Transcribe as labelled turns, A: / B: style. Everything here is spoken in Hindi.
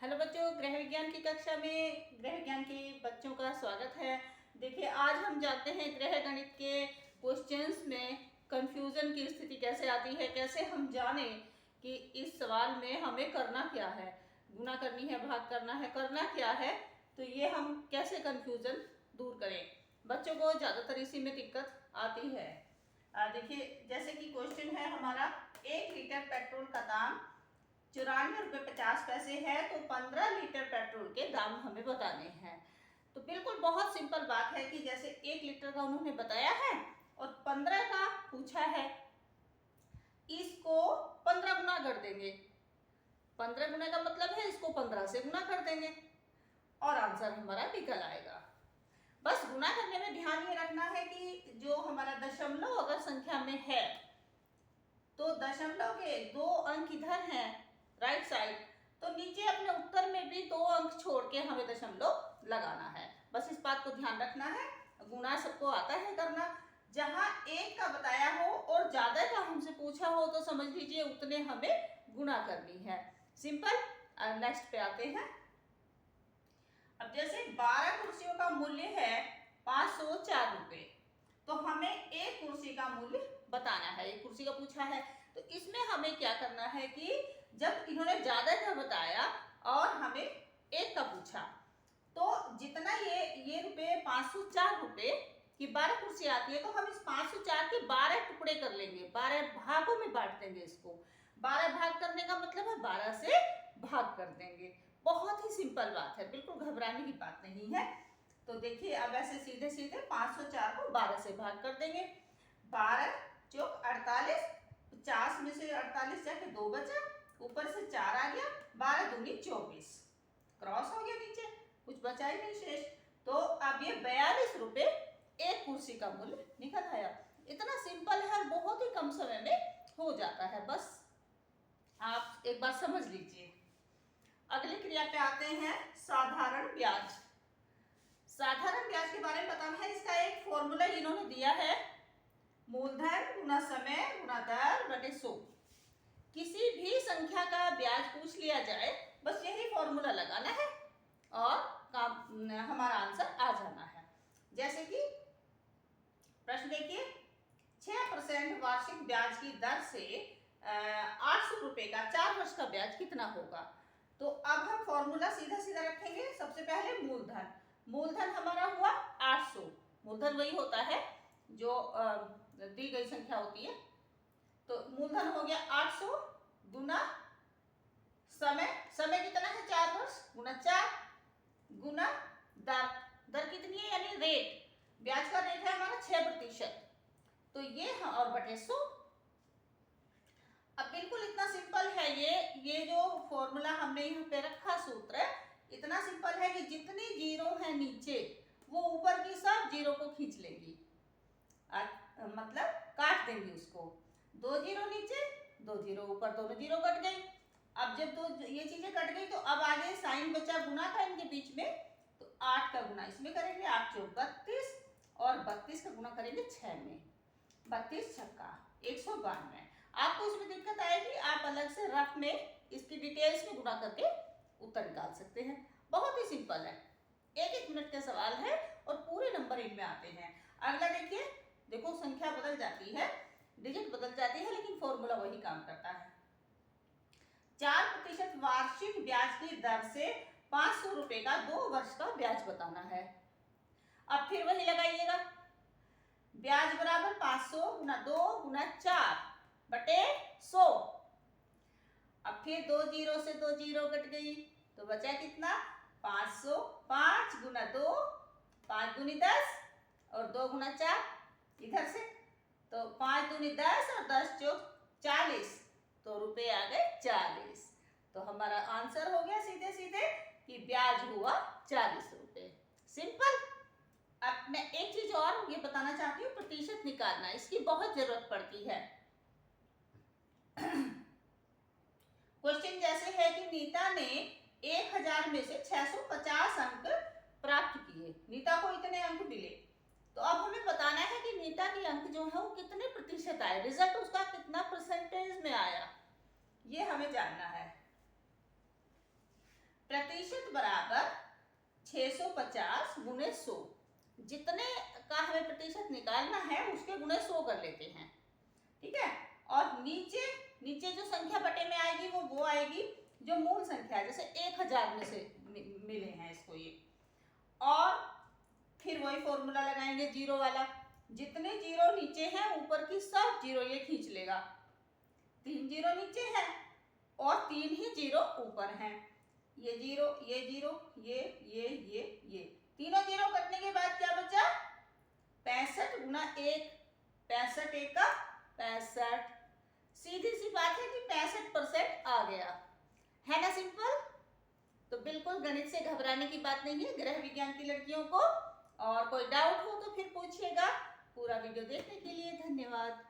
A: हेलो बच्चों, गृह विज्ञान की कक्षा में गृह विज्ञान के बच्चों का स्वागत है। देखिए, आज हम जानते हैं गृह गणित के क्वेश्चंस में कंफ्यूजन की स्थिति कैसे आती है, कैसे हम जाने कि इस सवाल में हमें करना क्या है, गुणा करनी है, भाग करना क्या है। तो ये हम कैसे कंफ्यूजन दूर करें। बच्चों को ज़्यादातर इसी में दिक्कत आती है। देखिए, जैसे कि क्वेश्चन है हमारा, 1 लीटर पेट्रोल का दाम 94 रुपये 50 पैसे है, तो 15 लीटर पेट्रोल के दाम हमें बताने हैं। तो बिल्कुल बहुत सिंपल बात है कि जैसे 1 लीटर का उन्होंने बताया है और 15 का पूछा है, इसको 15 गुना कर देंगे। 15 गुना का मतलब है इसको 15 से गुना कर देंगे और आंसर हमारा निकल आएगा। बस गुना करने में ध्यान ये रखना है कि जो हमारा दशमलव अगर संख्या में है तो दशमलव के 2 अंक इधर हैं राइट साइड, तो नीचे अपने उत्तर में भी 2 अंक छोड़ के हमें दशमलव लगाना है। बस इस बात को ध्यान रखना है। गुणा सबको आता है करना। जहां 1 का बताया हो और ज्यादा का हमसे पूछा हो तो समझ लीजिए उतने हमें गुणा करनी है। सिंपल। नेक्स्ट पे आते हैं। अब जैसे 12 कुर्सियों का मूल्य है 504 रुपए, तो हमें एक कुर्सी का मूल्य बताना है। एक कुर्सी का पूछा है, तो इसमें हमें क्या करना है कि जब इन्होंने ज्यादा का बताया और हमें एक का पूछा, तो जितना ये रुपए 504 रुपए की 12 कुर्सी आती है, तो हम इस 504 के 12 टुकड़े कर लेंगे, 12 भागों में बांट देंगे इसको। 12 भाग करने का मतलब है 12 से भाग कर देंगे। बहुत ही सिंपल बात है, बिल्कुल घबराने की बात नहीं है। तो देखिए, अब ऐसे सीधे सीधे 504 को 12 से भाग कर देंगे। 12 चौक 48, 50 में से 48 जाके 2 बचा, ऊपर से 4 आ गया, 12 दूनी 24, क्रॉस हो गया नीचे, कुछ बचा ही नहीं शेष। तो अब ये 42 रुपए एक कुर्सी का मूल्य निकल आया। इतना सिंपल है और बहुत ही कम समय में हो जाता है। बस आप एक बार समझ लीजिए। अगली क्रिया पे आते हैं, साधारण ब्याज। साधारण ब्याज के बारे में बताना है। इसका एक फॉर्मूला इन्होंने दिया है, मूलधन गुना समय गुना दर बटे 100। किसी भी संख्या का ब्याज पूछ लिया जाए, बस यही फॉर्मूला लगाना है और काम हमारा आंसर आ जाना है। जैसे कि प्रश्न देखिए, 6% वार्षिक ब्याज की दर से 800 रुपए का 4 वर्ष का ब्याज कितना होगा। तो अब हम फॉर्मूला सीधा सीधा रखेंगे। सबसे पहले मूलधन हमारा हुआ 800। मूलधन वही होता है जो दी गई संख्या होती है। तो मूलधन हो गया 800 गुना समय कितना है 4 वर्ष, गुना 4 गुना दर कितनी है, यानी रेट, ब्याज का रेट है हमारा 6%, तो ये और बटे 100। अब बिल्कुल इतना सिंपल है ये जो फॉर्मूला हमने यहाँ पे रखा, सूत्र इतना सिंपल है कि जितनी जीरो है नीचे वो ऊपर की सब जीरो को खींच लेंगी, मतलब काट देंगी उसको। 2 जीरो नीचे 2 जीरो ऊपर, दोनों जीरो कट गई। अब जब ये चीजें कट गई तो अब आगे साइन बचा गुना का इनके बीच में, तो 8 का गुना इसमें करेंगे, 8 चौक 32 और 32 का गुना करेंगे 6 में, 32 छक्का 192। आपको इसमें दिक्कत आएगी, आप अलग से रफ में इसकी डिटेल्स में गुना करके उत्तर निकाल सकते हैं। बहुत ही सिंपल है, 1-1 मिनट का सवाल है और पूरे नंबर इनमें आते हैं। अगला देखिए, देखो संख्या बदल जाती है, डिजिट बदल जाती है, लेकिन फॉर्मूला वही काम करता है। 4% वार्षिक ब्याज की दर से 500 रुपए का 2 वर्ष का ब्याज बताना है। अब फिर वही लगाइएगा, ब्याज बराबर 500 गुना 2 गुना 4 बटे 100। अब फिर 2 जीरो से 2 जीरो कट गई, तो बचा कितना, 500, 5 गुना 2 5 दूनी 10 और 2 गुना 4 इधर से, तो 5 दूनी 10 और 10 चौक 40, तो रुपए आ गए 40। तो हमारा आंसर हो गया सीधे सीधे कि ब्याज हुआ 40 रुपए। सिंपल। अब मैं एक चीज और ये बताना चाहती हूँ, प्रतिशत निकालना, इसकी बहुत जरूरत पड़ती है। क्वेश्चन जैसे है कि नीता ने 1000 में से 650 अंक प्राप्त किए, नीता को इतने अंक मिले, तो अब हमें बताना है कि नीता के अंक जो है वो कितने प्रतिशत आए, रिजल्ट उसका कितना परसेंटेज में आया, ये हमें जानना है। प्रतिशत बराबर 650 गुणे 100। जितने का हमें प्रतिशत निकालना है उसके गुणे 100 कर लेते हैं, ठीक है। और नीचे नीचे जो संख्या बटे में आएगी वो आएगी जो मूल संख्या है, जैसे 1000 में से मिले हैं इसको ये। और फिर वही फॉर्मूला लगाएंगे जीरो वाला, जितने जीरो नीचे हैं ऊपर की सब जीरो ये खींच लेगा। 3 जीरो नीचे है और 3 ही जीरो ऊपर हैं। ये जीरो, ये जीरो, ये तीनों जीरो कटने के बाद क्या बचा? 65 गुना 1, 65 एक का 65। सीधी सी बात है कि 65% आ गया, है ना सिंपल। तो बिल्कुल गणित से घबराने की बात नहीं है गृह विज्ञान की लड़कियों को। और कोई डाउट हो तो फिर पूछिएगा। पूरा वीडियो देखने के लिए धन्यवाद।